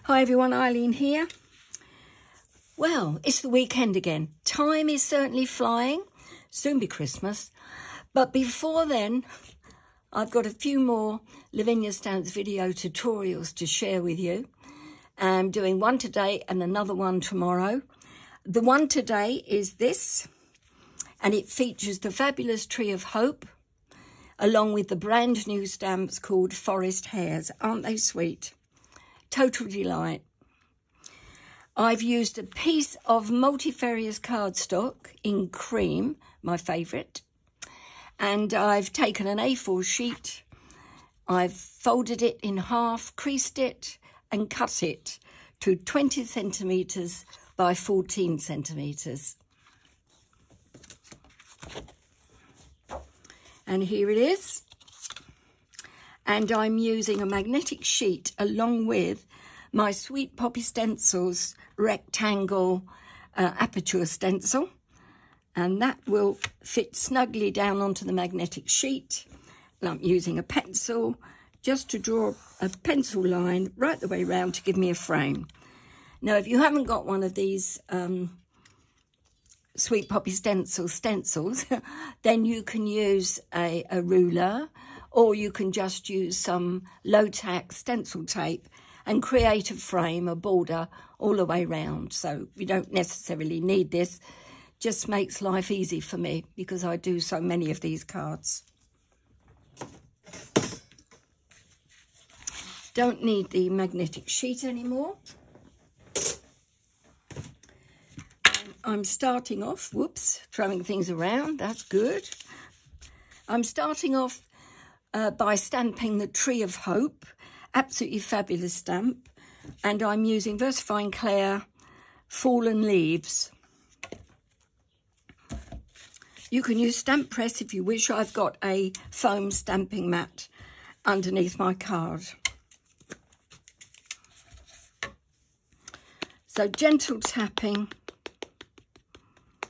Hi everyone, Eileen here. Well, it's the weekend again. Time is certainly flying. Soon be Christmas. But before then, I've got a few more Lavinia Stamps video tutorials to share with you. I'm doing one today and another one tomorrow. The one today is this, and it features the fabulous Tree of Hope, along with the brand new stamps called Forest Hares. Aren't they sweet? Total delight. I've used a piece of multifarious cardstock in cream, my favourite, and I've taken an A4 sheet, I've folded it in half, creased it and cut it to 20 centimetres by 14 centimetres. And here it is. And I'm using a magnetic sheet along with my Sweet Poppy Stencils rectangle aperture stencil. And that will fit snugly down onto the magnetic sheet. And I'm using a pencil just to draw a pencil line right the way round to give me a frame. Now, if you haven't got one of these Sweet Poppy stencils, then you can use a ruler, or you can just use some low-tack stencil tape and create a frame, a border, all the way round. So you don't necessarily need this. Just makes life easy for me because I do so many of these cards. Don't need the magnetic sheet anymore. I'm starting off, whoops, throwing things around, that's good. I'm starting off by stamping the Tree of Hope, absolutely fabulous stamp, and I'm using VersaFine Clair Fallen Leaves. You can use stamp press if you wish. I've got a foam stamping mat underneath my card. So gentle tapping.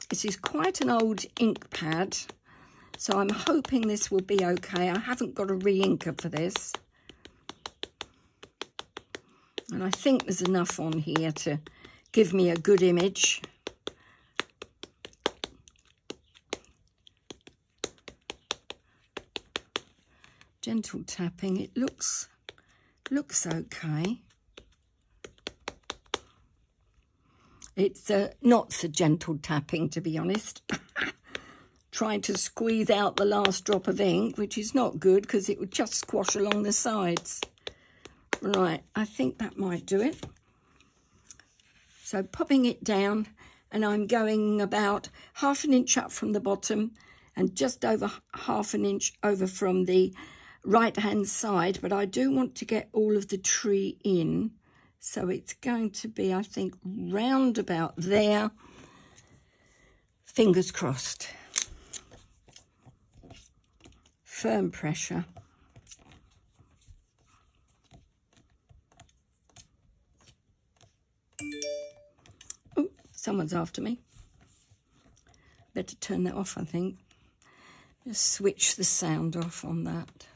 This is quite an old ink pad, so I'm hoping this will be okay. I haven't got a re-inker for this. And I think there's enough on here to give me a good image. Gentle tapping, it looks okay. It's not so gentle tapping, to be honest. Trying to squeeze out the last drop of ink, which is not good because it would just squash along the sides. Right, I think that might do it. So popping it down, and I'm going about ½ an inch up from the bottom and just over ½ an inch over from the right-hand side, but I do want to get all of the tree in. So it's going to be, I think, round about there. Fingers crossed. Firm pressure. Oh, someone's after me. Better turn that off, I think. Just switch the sound off on that.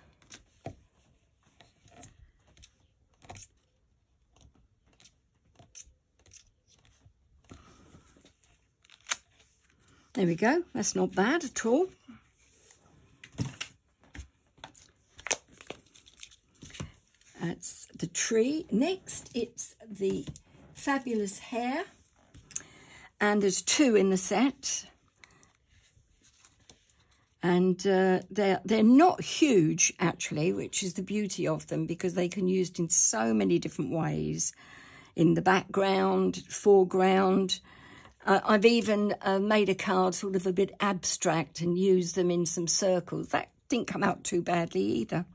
There we go, that's not bad at all. That's the tree. Next, it's the fabulous hare. And there's 2 in the set. And they're not huge, actually, which is the beauty of them, because they can be used in so many different ways. In the background, foreground. I've even made a card sort of a bit abstract and used them in some circles. That didn't come out too badly either.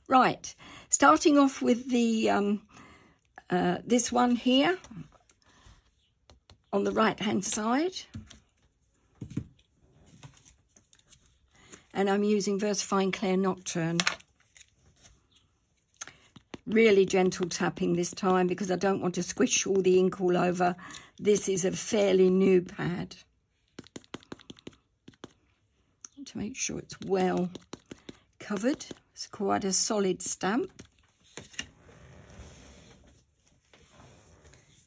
Right, starting off with the this one here on the right-hand side. And I'm using VersaFine Clair Nocturne. Really gentle tapping this time because I don't want to squish all the ink all over. This is a fairly new pad. To make sure it's well covered. It's quite a solid stamp.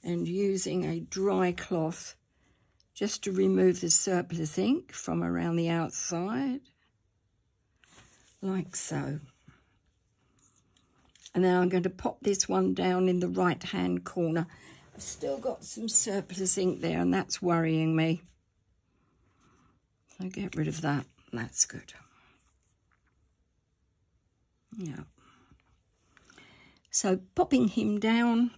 and using a dry cloth just to remove the surplus ink from around the outside, like so. And then I'm going to pop this one down in the right-hand corner. I've still got some surplus ink there, and that's worrying me. So get rid of that. That's good. Yeah. So popping him down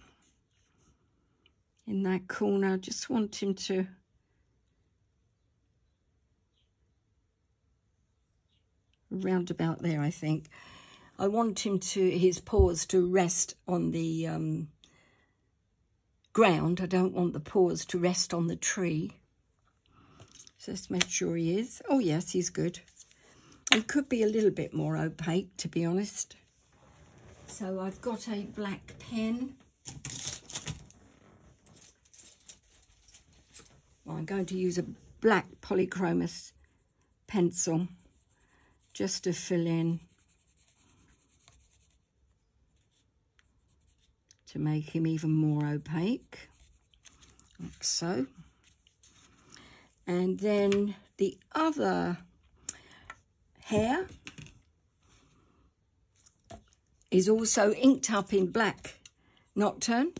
in that corner, just want him to round about there, I think. I want him to, his paws to rest on the ground. I don't want the paws to rest on the tree. So let's make sure he is. Oh yes, he's good. He could be a little bit more opaque, to be honest. So I've got a black pen. Well, I'm going to use a black polychromos pencil just to fill in, to make him even more opaque, like so. And then the other hare is also inked up in black Nocturne.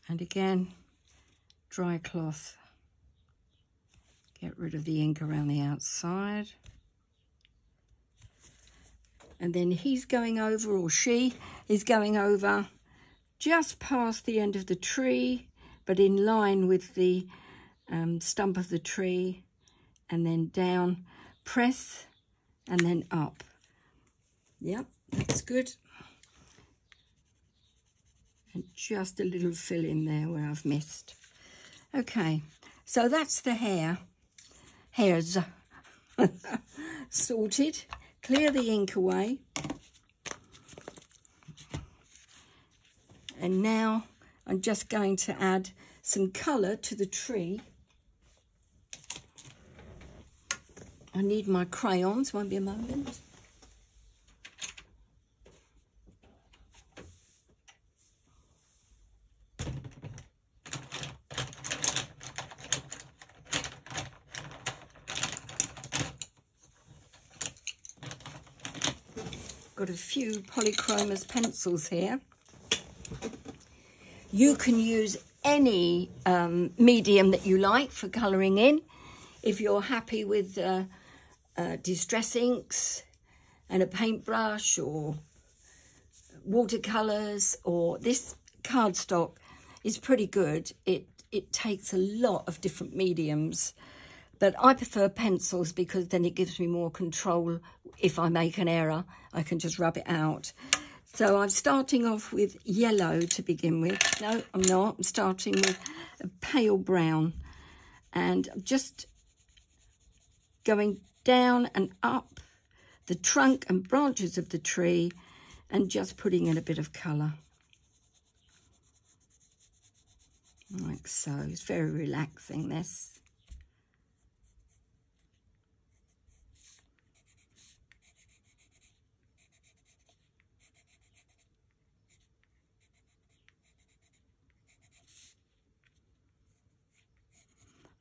And again, dry cloth. Get rid of the ink around the outside. And then he's going over, or she is going over just past the end of the tree, but in line with the stump of the tree, and then down, press, and then up. Yep, that's good. And just a little fill in there where I've missed. Okay, so that's the hares sorted. Clear the ink away. And now I'm just going to add some colour to the tree. I need my crayons, won't be a moment. Got a few polychromos pencils here. You can use any medium that you like for colouring in. If you're happy with distress inks and a paintbrush or watercolours, or this cardstock is pretty good. It takes a lot of different mediums. But I prefer pencils because then it gives me more control. If I make an error, I can just rub it out. So I'm starting off with yellow to begin with. No, I'm not. I'm starting with a pale brown. And I'm just going down and up the trunk and branches of the tree and just putting in a bit of colour. Like so. It's very relaxing, this.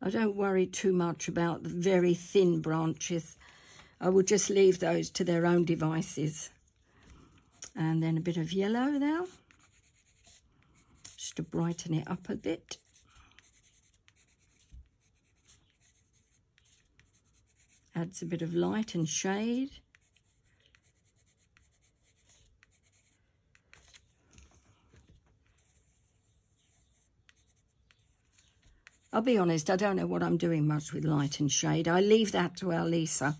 I don't worry too much about the very thin branches. I will just leave those to their own devices. And then a bit of yellow now, just to brighten it up a bit. Adds a bit of light and shade. I'll be honest, I don't know what I'm doing much with light and shade. I leave that to our Lisa,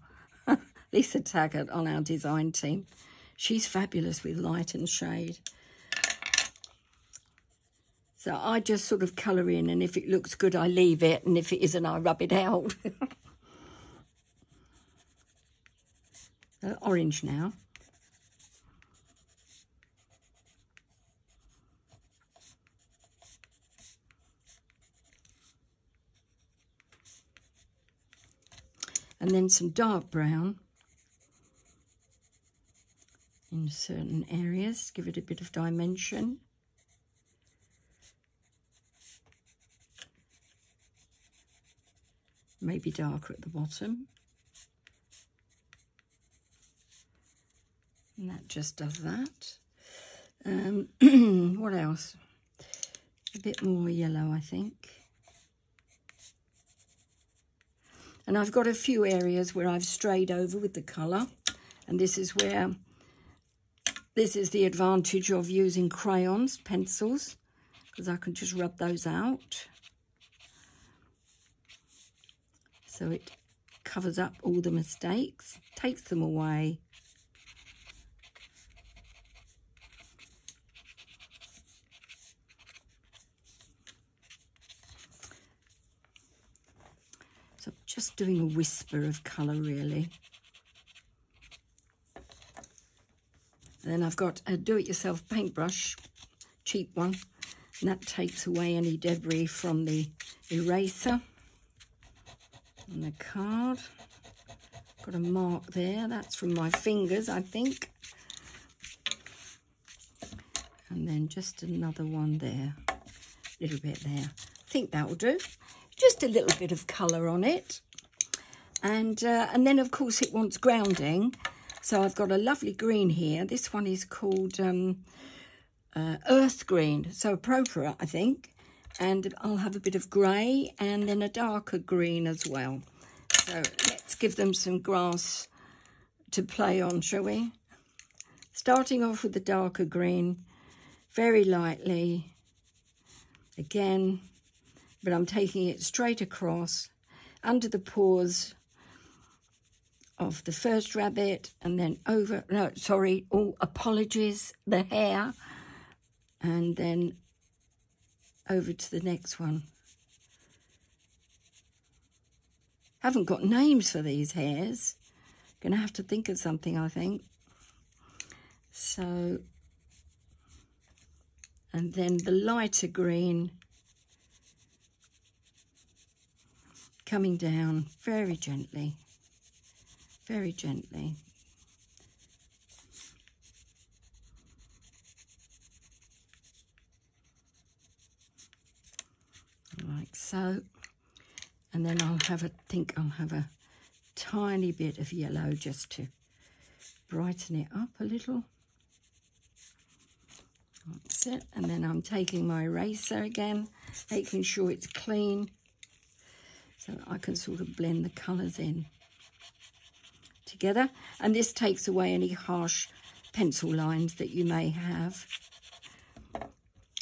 Lisa Taggart on our design team. She's fabulous with light and shade. So I just sort of colour in, and if it looks good, I leave it, and if it isn't, I rub it out. Orange now. And then some dark brown in certain areas, give it a bit of dimension. Maybe darker at the bottom. And that just does that. What else? A bit more yellow, I think. And I've got a few areas where I've strayed over with the colour. And this is where, this is the advantage of using crayons, pencils, because I can just rub those out. So it covers up all the mistakes, takes them away. So just doing a whisper of colour, really. And then I've got a do-it-yourself paintbrush, cheap one, and that takes away any debris from the eraser. And the card, got a mark there, that's from my fingers, I think. And then just another one there, a little bit there. I think that will do. Just a little bit of colour on it. And then, of course, it wants grounding. So I've got a lovely green here. This one is called Earth Green, so appropriate, I think. And I'll have a bit of grey and then a darker green as well. So let's give them some grass to play on, shall we? Starting off with the darker green, very lightly. Again, but I'm taking it straight across under the paws of the first rabbit and then over, no, sorry, oh, apologies, the hare. And then over to the next one. Haven't got names for these hares. Gonna have to think of something, I think. So, and then the lighter green coming down very gently, very gently. Like so, and then I'll have a tiny bit of yellow just to brighten it up a little. That's it. And then I'm taking my eraser again, making sure it's clean so that I can sort of blend the colours in together. And this takes away any harsh pencil lines that you may have.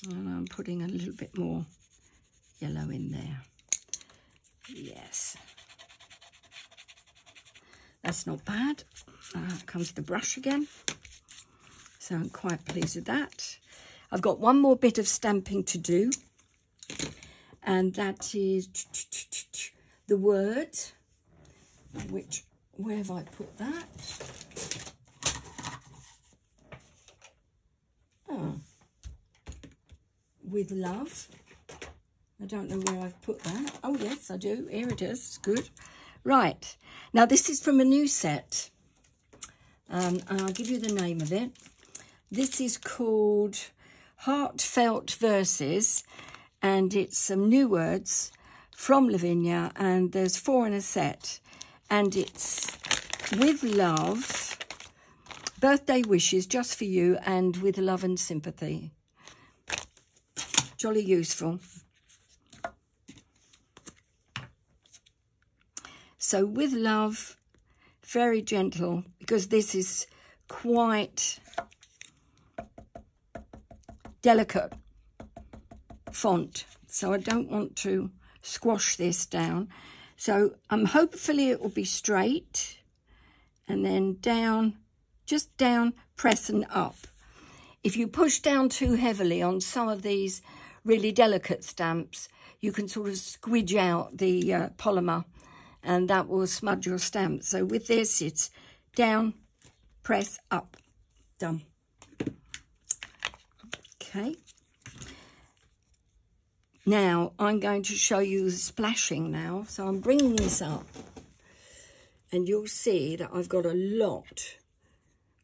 And I'm putting a little bit more yellow in there. Yes, that's not bad. Comes the brush again, so I'm quite pleased with that. I've got one more bit of stamping to do, and that is the word, which, where have I put that? Oh, with love. I don't know where I've put that. Oh, yes, I do. Here it is. It's good. Right. Now, this is from a new set. And I'll give you the name of it. This is called Heartfelt Verses. And it's some new words from Lavinia. And there's 4 in a set. And it's with love, birthday wishes just for you, and with love and sympathy. Jolly useful. So with love, very gentle, because this is quite delicate font. So I don't want to squash this down. So hopefully it will be straight, and then down, just down, press and up. If you push down too heavily on some of these really delicate stamps, you can sort of squidge out the polymer, and that will smudge your stamp. So with this, it's down, press, up, done. Okay. Now, I'm going to show you the splashing now. So I'm bringing this up. and you'll see that I've got a lot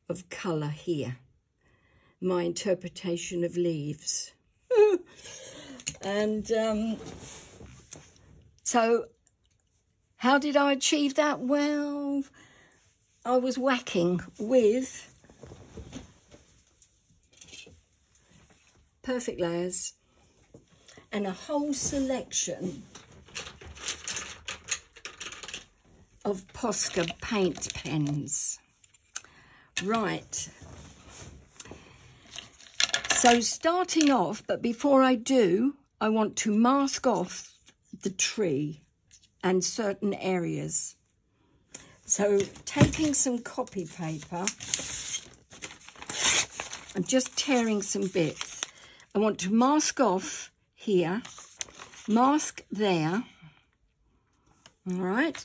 of colour here. My interpretation of leaves. And so how did I achieve that? Well, I was whacking with Perfect Layers and a whole selection of Posca paint pens. Right. So starting off, but before I do, I want to mask off the tree and certain areas. So taking some copy paper, I'm just tearing some bits. I want to mask off here, mask there, all right.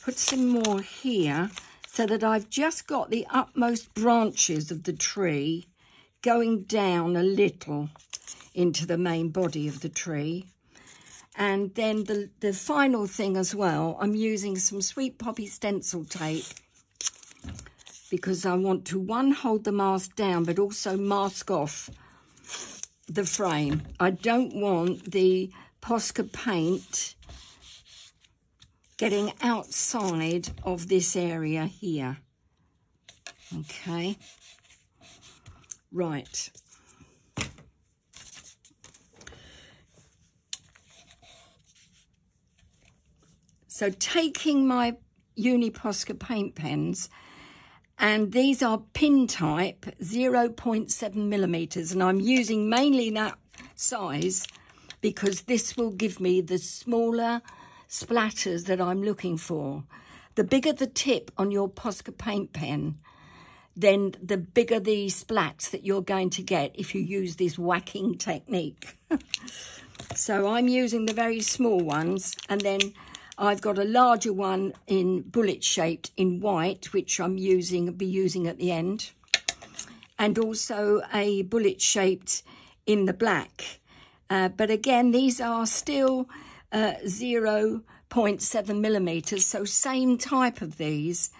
Put some more here so that I've just got the utmost branches of the tree going down a little into the main body of the tree. And then the final thing as well, I'm using some Sweet Poppy stencil tape because I want to, one, hold the mask down, but also mask off the frame. I don't want the Posca paint getting outside of this area here. Okay. Right. So taking my Uniposca paint pens, and these are pin type 0.7 millimeters, and I'm using mainly that size because this will give me the smaller splatters that I'm looking for. The bigger the tip on your Posca paint pen, then the bigger the splats that you're going to get if you use this whacking technique. So I'm using the very small ones, and then I've got a larger one in bullet shaped in white, which I'll be using at the end, and also a bullet shaped in the black. But again, these are still 0.7 millimeters, so same type of these,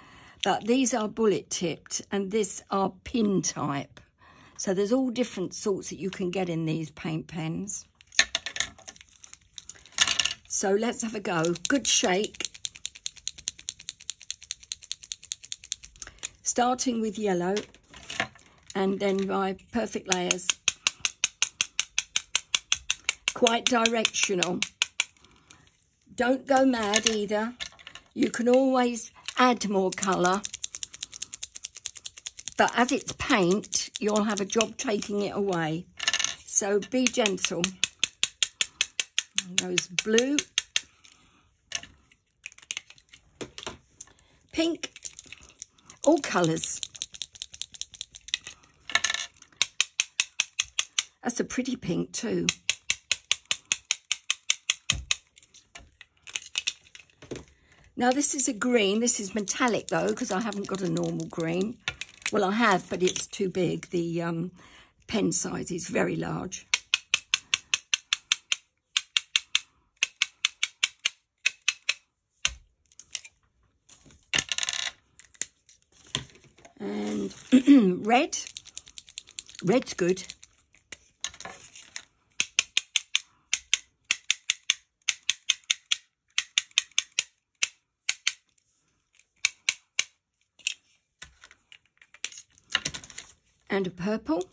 but these are bullet tipped and this are pin type. So there's all different sorts that you can get in these paint pens. So let's have a go. Good shake. Starting with yellow and then my Perfect Layers. Quite directional. Don't go mad either. You can always add more colour. But as it's paint, you'll have a job taking it away. So be gentle. And those blue. Pink. All colours. That's a pretty pink too. Now this is a green. This is metallic though, because I haven't got a normal green. Well, I have, but it's too big. The pen size is very large. And red. Red's good. And a purple.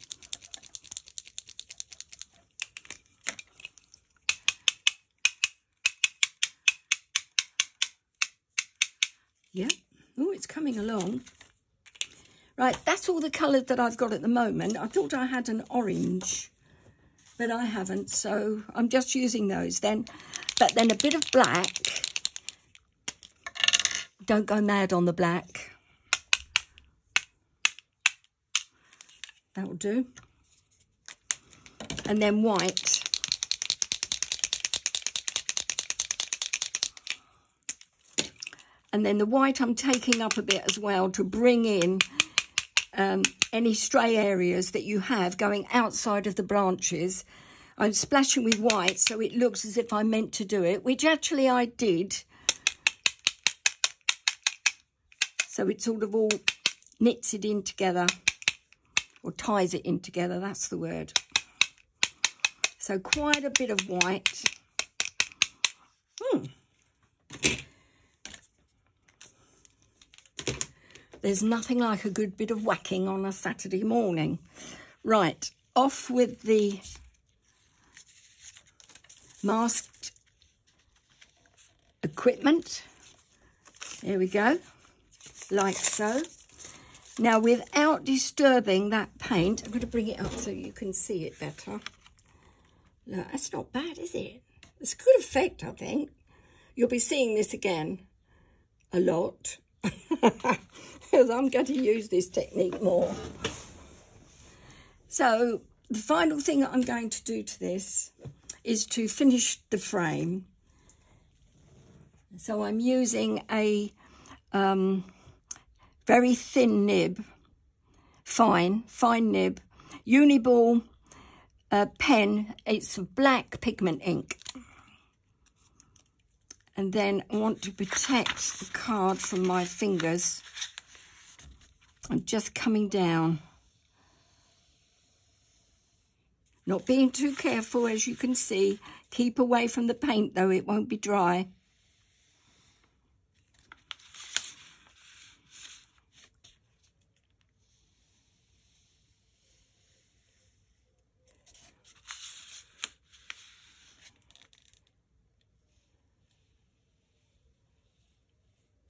Yeah. Oh, it's coming along. Right, that's all the colours that I've got at the moment. I thought I had an orange, but I haven't, so I'm just using those then. But then a bit of black. Don't go mad on the black. That'll do. And then white. And then the white I'm taking up a bit as well to bring in any stray areas that you have going outside of the branches I'm splashing with white so it looks as if I meant to do it, which actually I did. So it sort of all knits it in together, or ties it in together, that's the word. So quite a bit of white. There's nothing like a good bit of whacking on a Saturday morning. Right, off with the masked equipment. There we go, like so. Now, without disturbing that paint, I'm going to bring it up so you can see it better. No, that's not bad, is it? It's a good effect, I think. You'll be seeing this again a lot because I'm going to use this technique more. So the final thing that I'm going to do to this is to finish the frame. So I'm using a very thin nib, fine nib, Uniball pen. It's black pigment ink. And then I want to protect the card from my fingers. I'm just coming down. Not being too careful, as you can see. Keep away from the paint, though, it won't be dry.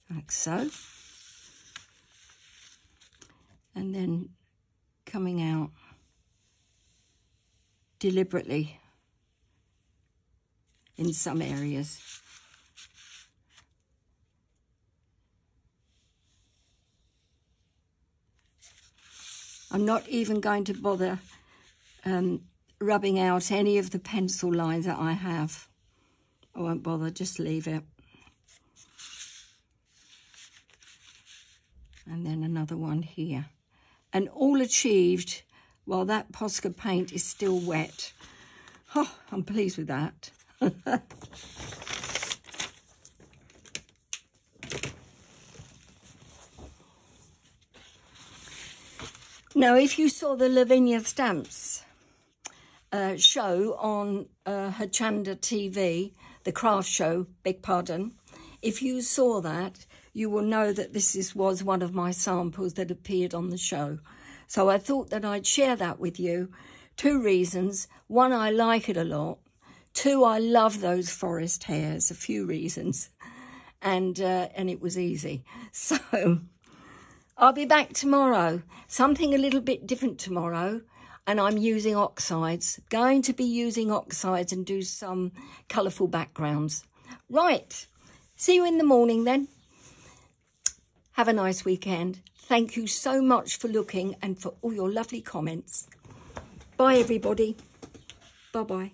Like so. And then coming out deliberately in some areas. I'm not even going to bother rubbing out any of the pencil lines that I have. I won't bother, just leave it. And then another one here. And all achieved while that Posca paint is still wet. Oh, I'm pleased with that. Now, if you saw the Lavinia Stamps show on her Chanda TV, the craft show, beg pardon, if you saw that, you will know that this was one of my samples that appeared on the show. So I thought that I'd share that with you. 2 reasons. 1, I like it a lot. 2, I love those forest hares. A few reasons. And it was easy. So I'll be back tomorrow. Something a little bit different tomorrow. And I'm using oxides. Going to be using oxides and do some colourful backgrounds. Right. See you in the morning then. Have a nice weekend. Thank you so much for looking and for all your lovely comments. Bye, everybody. Bye-bye.